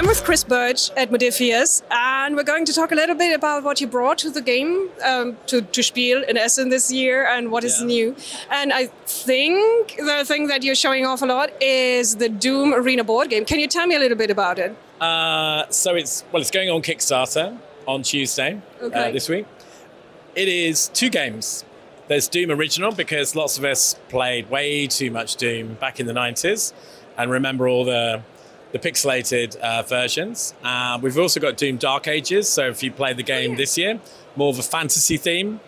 I'm with Chris Birch at Modiphius, and we're going to talk a little bit about what you brought to the game, to SPIEL in Essen this year, and what is new. And I think the thing that you're showing off a lot is the Doom Arena board game. Can you tell me a little bit about it? So it's going on Kickstarter on Tuesday this week. It is 2 games. There's Doom Original, because lots of us played way too much Doom back in the 90s and remember all the pixelated versions. We've also got Doom Dark Ages, so if you play the game this year, more of a fantasy theme.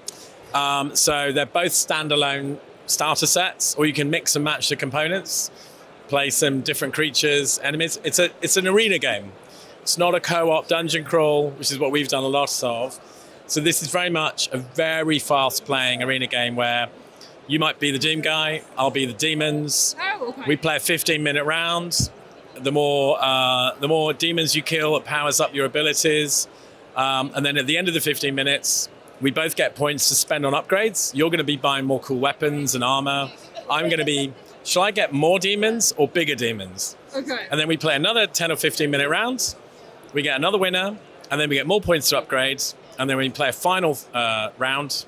So they're both standalone starter sets, or you can mix and match the components, play some different creatures, enemies. It's an arena game. It's not a co-op dungeon crawl, which is what we've done a lot of. So this is very much a very fast-playing arena game where you might be the Doom guy, I'll be the demons. Oh, okay. We play a 15-minute round. The more demons you kill, it powers up your abilities. And then at the end of the 15 minutes, we both get points to spend on upgrades. You're going to be buying more cool weapons and armor. I'm going to be, shall I get more demons or bigger demons? Okay. And then we play another 10 or 15-minute round. We get another winner, and then we get more points to upgrade. And then we play a final round,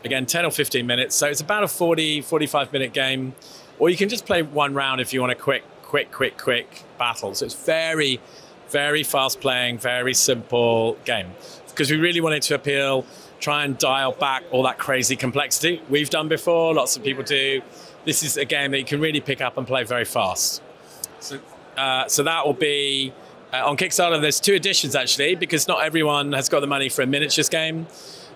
again, 10 or 15 minutes. So it's about a 40, 45-minute game. Or you can just play one round if you want a quick battle. So it's very, very fast-playing, very simple game. Because we really wanted to appeal, try and dial back all that crazy complexity we've done before, lots of people do. This is a game that you can really pick up and play very fast. So that will be on Kickstarter. There's 2 editions, actually, because not everyone has got the money for a miniatures game.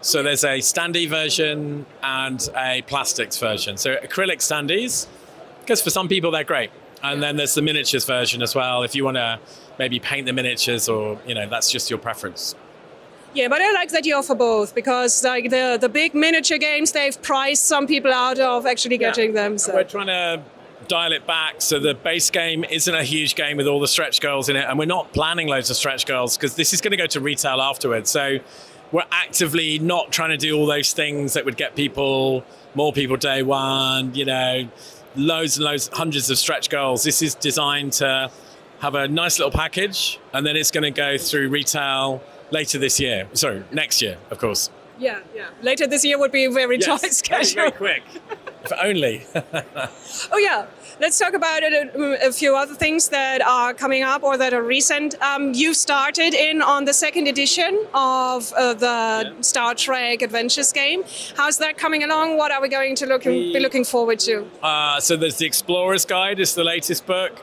So there's a standee version and a plastics version. So acrylic standees, because for some people they're great. And then there's the miniatures version as well, if you want to maybe paint the miniatures, or, you know, that's just your preference. Yeah, but I like that you offer both, because like the big miniature games, they've priced some people out of actually getting them. So we're trying to dial it back, so the base game isn't a huge game with all the stretch goals in it, and we're not planning loads of stretch goals because this is going to go to retail afterwards. So we're actively not trying to do all those things that would get more people day one, you know, loads and loads, hundreds of stretch goals. This is designed to have a nice little package, and then it's going to go through retail later this year. Sorry, next year, of course. Yeah. Later this year would be a very tight schedule. Very quick. If only. Oh yeah, let's talk about a few other things that are coming up or that are recent. You started in on the 2nd edition of the Star Trek Adventures game. How's that coming along? What are we going to be looking forward to? So there's the Explorer's Guide, is the latest book.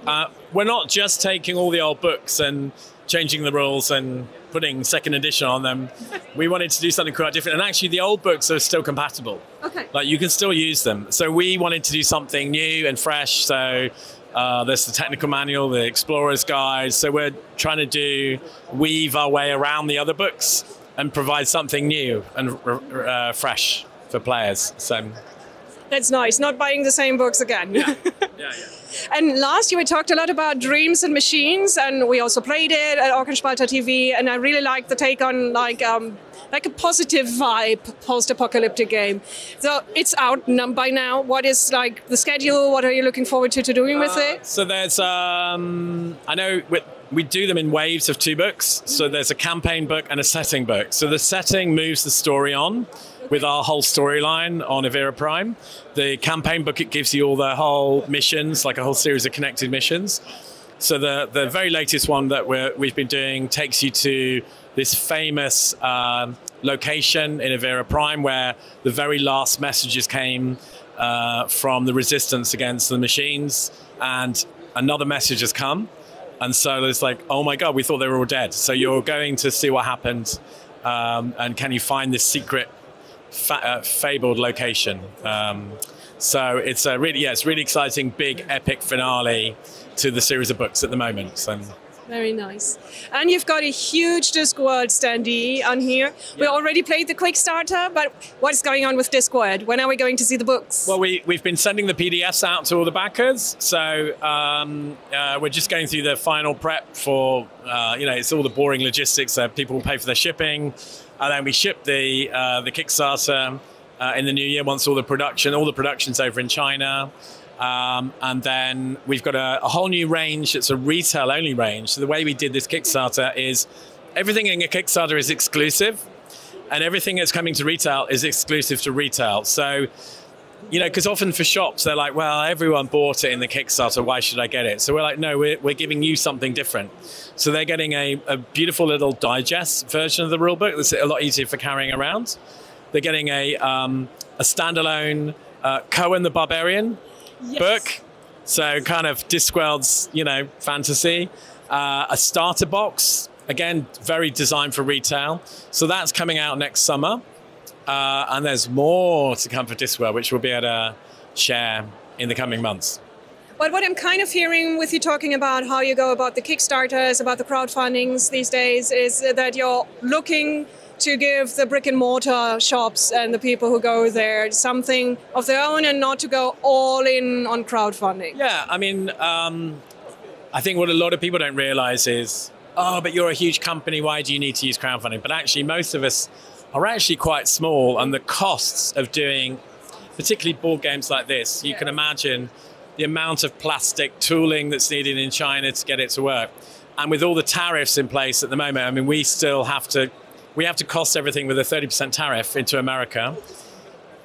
We're not just taking all the old books and changing the rules and putting 2nd edition on them. We wanted to do something quite different, and actually the old books are still compatible. Okay. Like, you can still use them. So we wanted to do something new and fresh. So there's the technical manual, the Explorer's Guide. So we're trying to weave our way around the other books and provide something new and fresh for players. So that's nice, not buying the same books again. Yeah. And last year we talked a lot about dreams and machines, and we also played it at Orkenspalter TV, and I really liked the take on like a positive vibe post-apocalyptic game. So it's out by now. What is like the schedule? What are you looking forward to doing with it? So there's I know we do them in waves of 2 books. So there's a campaign book and a setting book. So the setting moves the story on with our whole storyline on Ihre Prime. The campaign book, it gives you all the whole missions, like a whole series of connected missions. So the very latest one that we've been doing takes you to this famous location in Ihre Prime where the very last messages came from the resistance against the machines, and another message has come. And so it's like, oh my God, we thought they were all dead. So you're going to see what happened, and can you find this secret fabled location. So it's a it's really exciting, big, epic finale to the series of books at the moment. So. Very nice. And you've got a huge Discworld standee on here. Yeah. We already played the Kickstarter, but what's going on with Discworld? When are we going to see the books? Well, we've been sending the PDFs out to all the backers. So we're just going through the final prep for, it's all the boring logistics. People will pay for their shipping. And then we ship the Kickstarter in the new year once all the production's over in China. And then we've got a whole new range. It's a retail-only range. So the way we did this Kickstarter is everything in a Kickstarter is exclusive, and everything that's coming to retail is exclusive to retail. So, you know, because often for shops, they're like, well, everyone bought it in the Kickstarter, why should I get it? So we're like, no, we're giving you something different. So they're getting a beautiful little digest version of the rulebook that's a lot easier for carrying around. They're getting a standalone Cohen the Barbarian book. So kind of Discworld's, you know, fantasy. A starter box, again, very designed for retail. So that's coming out next summer. And there's more to come for Discworld, which we'll be able to share in the coming months. But what I'm kind of hearing with you talking about how you go about the Kickstarters, about the crowdfundings these days, is that you're looking to give the brick and mortar shops and the people who go there something of their own and not to go all in on crowdfunding. Yeah, I mean, I think what a lot of people don't realize is, oh, but you're a huge company, why do you need to use crowdfunding? But actually, most of us are actually quite small, and the costs of doing particularly board games like this, you can imagine the amount of plastic tooling that's needed in China to get it to work. And with all the tariffs in place at the moment, I mean, we have to cost everything with a 30% tariff into America.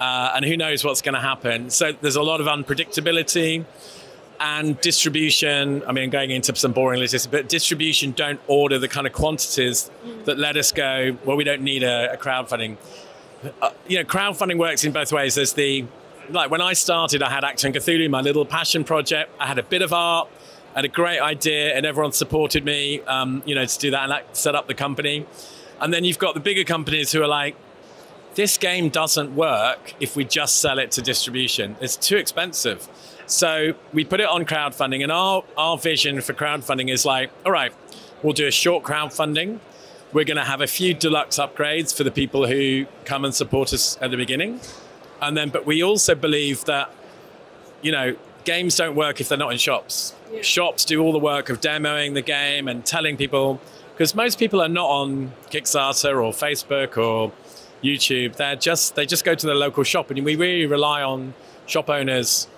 And who knows what's going to happen. So there's a lot of unpredictability. And distribution, I mean, going into some boring logistics, but distribution don't order the kind of quantities that let us go, well, we don't need a crowdfunding. You know, crowdfunding works in both ways. There's like when I started, I had Actor and Cthulhu, my little passion project. I had a bit of art, I had a great idea, and everyone supported me, you know, to do that and set up the company. And then you've got the bigger companies who are like, this game doesn't work if we just sell it to distribution. It's too expensive. So we put it on crowdfunding, and our vision for crowdfunding is like, all right, we'll do a short crowdfunding. We're going to have a few deluxe upgrades for the people who come and support us at the beginning. And then, but we also believe that, you know, games don't work if they're not in shops. Yeah. Shops do all the work of demoing the game and telling people, because most people are not on Kickstarter or Facebook or YouTube. They just go to their local shop, and we really rely on shop owners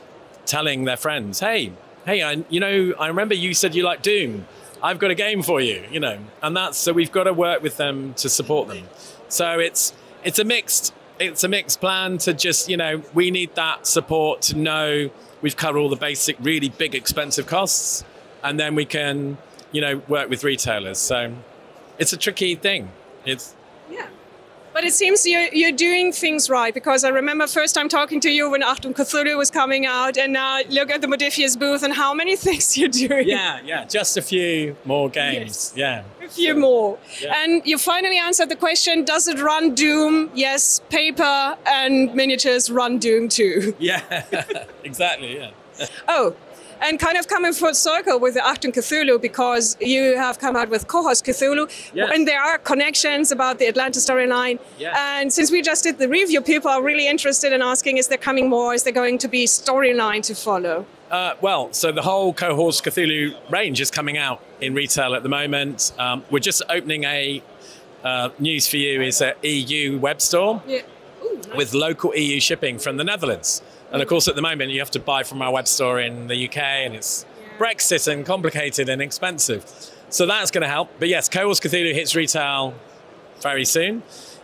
telling their friends, hey, you know, I remember you said you like Doom. I've got a game for you, you know, and so we've got to work with them to support them. So it's a mixed plan to just, you know, we need that support to know we've covered all the basic, really big, expensive costs, and then we can, you know, work with retailers. So it's a tricky thing. Yeah. But it seems you're doing things right, because I remember first time talking to you when Achtung Cthulhu was coming out, and now look at the Modiphius booth and how many things you're doing. Yeah, just a few more games. Yes. Yeah. A few more. Yeah. And you finally answered the question, does it run Doom? Yes, paper and miniatures run Doom too. Yeah, exactly, yeah. Oh. And kind of coming full circle with the Achtung Cthulhu, because you have come out with Cohors Cthulhu, yes. And there are connections about the Atlantis storyline. Yes. And since we just did the review, people are really interested in asking, is there coming more? Is there going to be storyline to follow? Well, so the whole Cohors Cthulhu range is coming out in retail at the moment. We're just opening a, news for you, is an EU web store. Yeah. Ooh, nice. With local EU shipping from the Netherlands. And of course, at the moment, you have to buy from our web store in the UK, and it's Brexit and complicated and expensive. So that's going to help. But yes, Cohors Cthulhu hits retail very soon.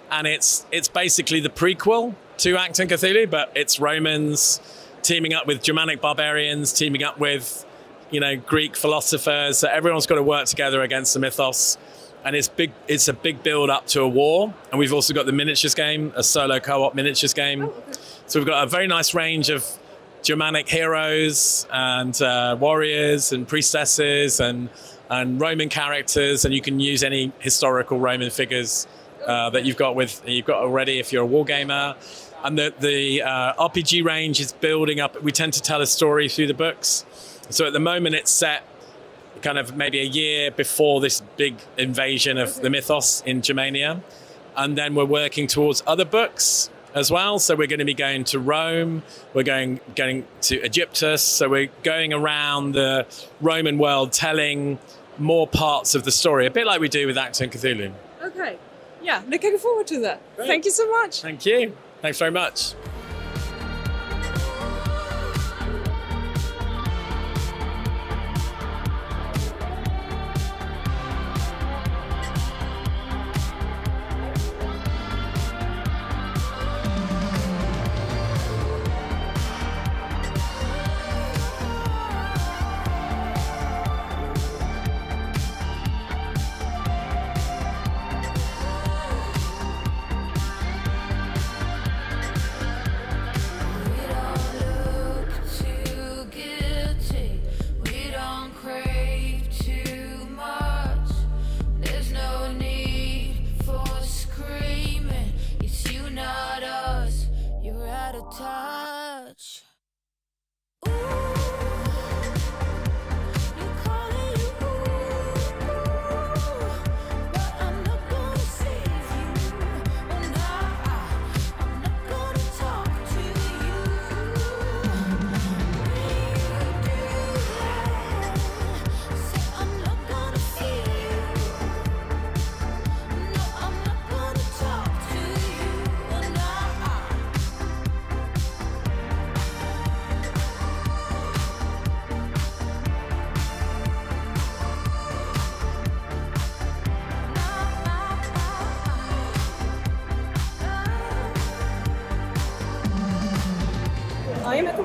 And it's basically the prequel to Actor and Cthulhu, but it's Romans teaming up with Germanic barbarians, teaming up with, you know, Greek philosophers. So everyone's got to work together against the mythos. And it's a big build up to a war. And we've also got the miniatures game, a solo co-op miniatures game. Oh, okay. So we've got a very nice range of Germanic heroes and warriors and priestesses and Roman characters, and you can use any historical Roman figures that you've got already if you're a wargamer. And the RPG range is building up. We tend to tell a story through the books. So at the moment it's set kind of maybe a year before this big invasion of the mythos in Germania. And then we're working towards other books as well. So we're going to be going to Rome, we're going to Egyptus, so we're going around the Roman world telling more parts of the story, a bit like we do with Actor and Cthulhu. Okay, yeah, looking forward to that. Great. Thank you so much. Thank you. Thanks very much.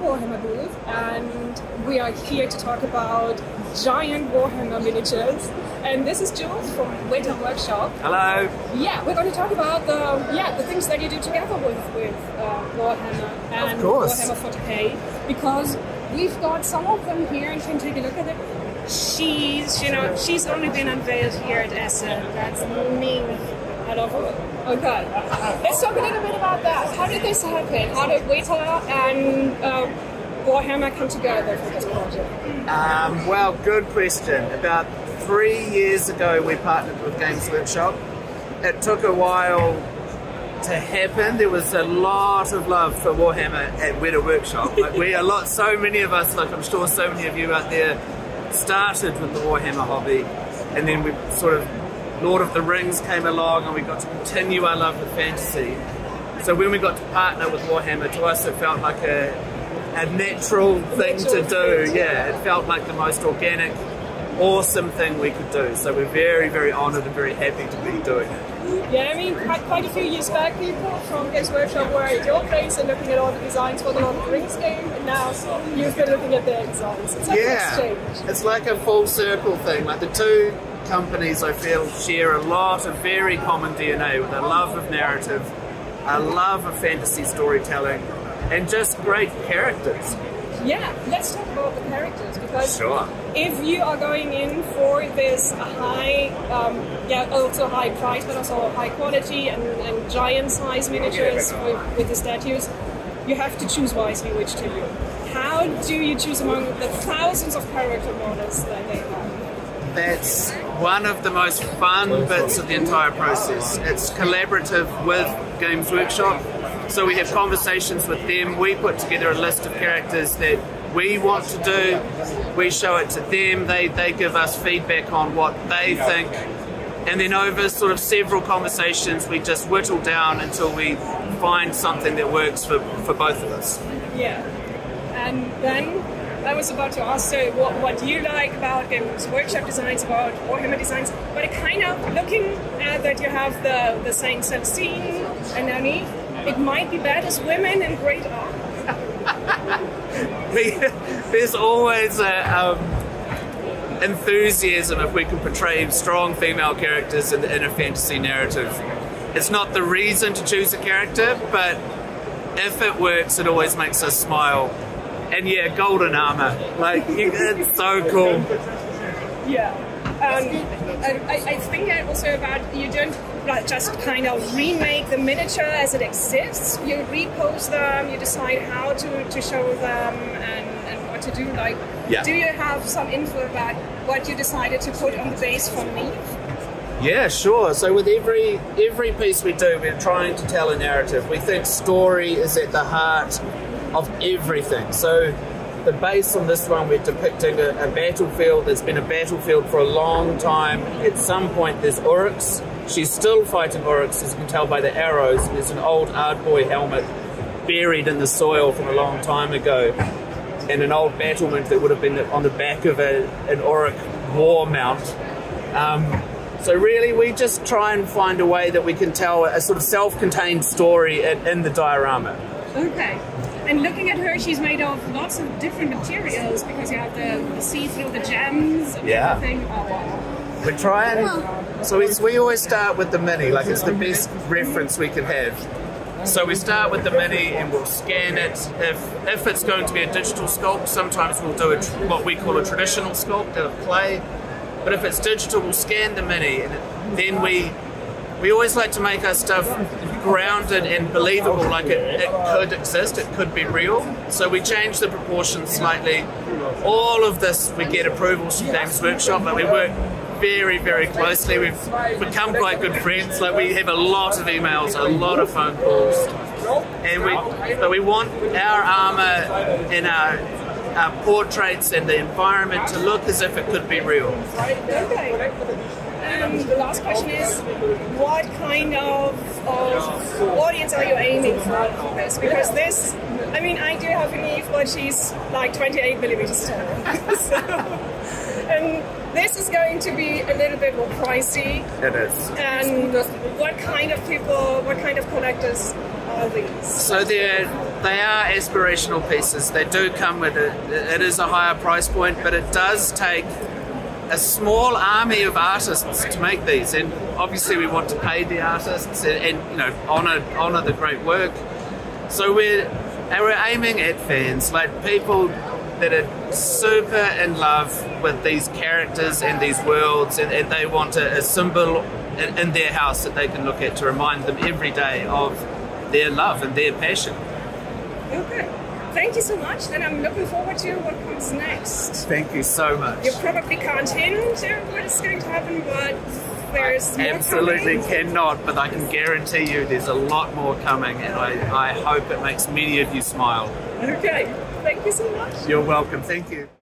Warhammer booth, and we are here to talk about giant Warhammer miniatures. And this is Jules from WETA Workshop. Hello. Yeah, we're going to talk about the things that you do together with Warhammer and Warhammer 40k, because we've got some of them here and can take a look at it. She's only been unveiled here at Essen. That's me. I love her. Okay, let's talk a little bit about that. How did this happen? How did WETA and Warhammer come together for this project? Well, good question. About 3 years ago, we partnered with Games Workshop. It took a while to happen. There was a lot of love for Warhammer at WETA Workshop. Like so many of us, like I'm sure so many of you out there, started with the Warhammer hobby, and then we sort of Lord of the Rings came along and we got to continue our love with fantasy. So when we got to partner with Warhammer, to us it felt like a natural thing to do. Yeah, it felt like the most organic, awesome thing we could do. So we're very, very honoured and very happy to be doing it. Yeah, I mean, quite a few years back, people from Games Workshop were at your place and looking at all the designs for the Lord of the Rings game, and now you've been looking at their designs. It's like an exchange. It's like a full circle thing. Like the two companies, I feel, share a lot of very common DNA with a love of narrative, a love of fantasy storytelling, and just great characters. Yeah, let's talk about the characters, because if you are going in for this high, also high price, but also high quality and giant size miniatures with the statues, you have to choose wisely which to do. How do you choose among the thousands of character models that they have? That's one of the most fun bits of the entire process. It's collaborative with Games Workshop. So we have conversations with them. We put together a list of characters that we want to do. We show it to them. They give us feedback on what they think. And then over sort of several conversations, we just whittle down until we find something that works for both of us. Yeah. And then I was about to ask what do you like about Games Workshop designs, about Warhammer designs, but kind of looking at that you have the same scene underneath. It might be bad as women in great art. There's always enthusiasm if we can portray strong female characters in a fantasy narrative. It's not the reason to choose a character, but if it works, it always makes us smile. And yeah, golden armor, it's so cool. Yeah, I think also about you don't just kind of remake the miniature as it exists. You repose them, you decide how to show them and what to do. Do you have some info about what you decided to put on the base for me? Yeah, sure. So with every piece we do, we're trying to tell a narrative. We think story is at the heart of everything. So the base on this one, we're depicting a battlefield. There's been a battlefield for a long time. At some point there's Uruks. She's still fighting Uruks, as you can tell by the arrows. There's an old Ardboy helmet buried in the soil from a long time ago, and an old battlement that would have been on the back of an Uruk war mount. So really we just try and find a way that we can tell a sort of self-contained story in the diorama. Okay. And looking at her, she's made of lots of different materials, because you have the see-through, the gems, and everything. Oh, wow. We try and... So we always start with the mini, like it's the best reference we can have. So we start with the mini and we'll scan it. If it's going to be a digital sculpt, sometimes we'll do what we call a traditional sculpt out of clay. But if it's digital, we'll scan the mini, and then we always like to make our stuff grounded and believable, like it could exist, it could be real. So we change the proportions slightly. All of this, we get approvals from Games Workshop, but we work very, very closely. We've become quite good friends. We have a lot of emails, a lot of phone calls. And we want our armor and our portraits and the environment to look as if it could be real. Okay. The last question is, what kind of audience are you aiming for this? Because this, I mean, I do have a niece, but she's like 28 millimeters tall. And this is going to be a little bit more pricey. It is. And what kind of people, what kind of collectors are these? So they're they are aspirational pieces. They do come with it is a higher price point, but it does take a small army of artists to make these, and obviously we want to pay the artists and you know honor the great work. So we're aiming at fans, like people that are super in love with these characters and these worlds, and they want a symbol in their house that they can look at to remind them every day of their love and their passion. Okay. Thank you so much. Then I'm looking forward to what comes next. Thank you so much. You probably can't hint what is going to happen, but there's more absolutely coming. Cannot, but I can guarantee you there's a lot more coming, and I hope it makes many of you smile. Okay. Thank you so much. You're welcome. Thank you.